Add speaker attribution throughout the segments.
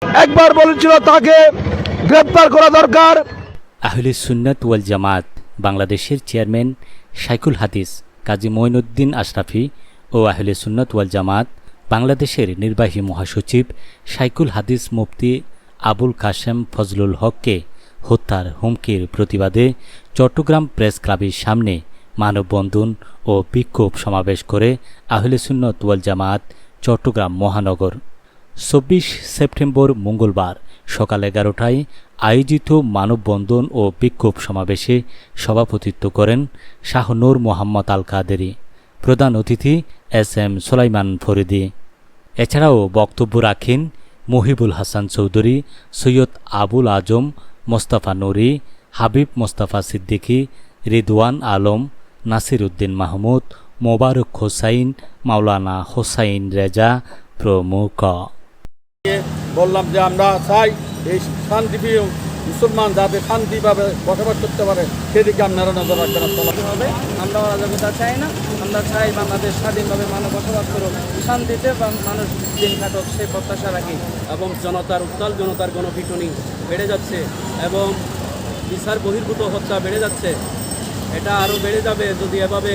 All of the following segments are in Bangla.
Speaker 1: একবার বলেছিল তাকে গ্রেপ্তার করা দরকার।
Speaker 2: আহলে সুন্নাত ওয়াল জামাত বাংলাদেশের চেয়ারম্যান শাইখুল হাদিস কাজী মঈনুদ্দিন আশরাফী ও আহলে সুন্নাত ওয়াল জামাত বাংলাদেশের নির্বাহী মহাসচিব শাইখুল হাদিস মুফতি আবুল কাশেম ফজলুল হককে হত্যার হুমকির প্রতিবাদে চট্টগ্রাম প্রেস ক্লাবের সামনে মানববন্ধন ও বিক্ষোভ সমাবেশ করে আহলে সুন্নাত ওয়াল জামাত চট্টগ্রাম মহানগর। ২৪ সেপ্টেম্বর মঙ্গলবার সকাল ১১টায় আয়োজিত মানববন্ধন ও বিক্ষোভ সমাবেশে সভাপতিত্ব করেন শাহ নূর মোহাম্মদ আল কাদেরী, প্রধান অতিথি এস.এম. সুলাইমান ফরিদী। এছাড়াও বক্তব্য রাখেন মহিবুল হাসান চৌধুরী, সৈয়দ আবুল আজম, মোস্তফা নুরী, হাবিব মোস্তফা সিদ্দিকী, রিদওয়ান আলম, নাসির উদ্দিন মাহমুদ, মোবারক হোসাইন, মাওলানা হোসাইন রেজা প্রমুখ।
Speaker 3: বললাম যে আমরা চাই এই শান্তিপ্রিয় মুসলমান যাতে শান্তিভাবে বসবাস করতে পারে সেদিকে আপনারা নজর রাখবেন।
Speaker 4: হবে আমরা অরাজকতা চাই না, আমরা চাই বাংলাদেশ স্বাধীনভাবে মানুষ বসবাস করুক, শান্তিতে মানুষ দিন কাটুক, সেই প্রত্যাশা রাখি।
Speaker 5: এবং জনতার উত্তাল জনতার গণপিটুনি বেড়ে যাচ্ছে এবং বিচার বহির্ভূত হত্যা বেড়ে যাচ্ছে। এটা আরও বেড়ে যাবে যদি এভাবে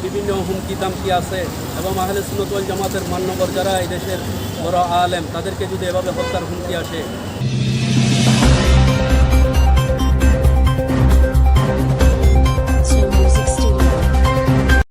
Speaker 5: বিভিন্ন হুমকি দামকি আছে এবং আহলে সুন্নাত ওয়াল জামাতের মান্যবর যারা এই দেশের বড় আলেম তাদেরকে যদি এভাবে হত্যার হুমকি আসে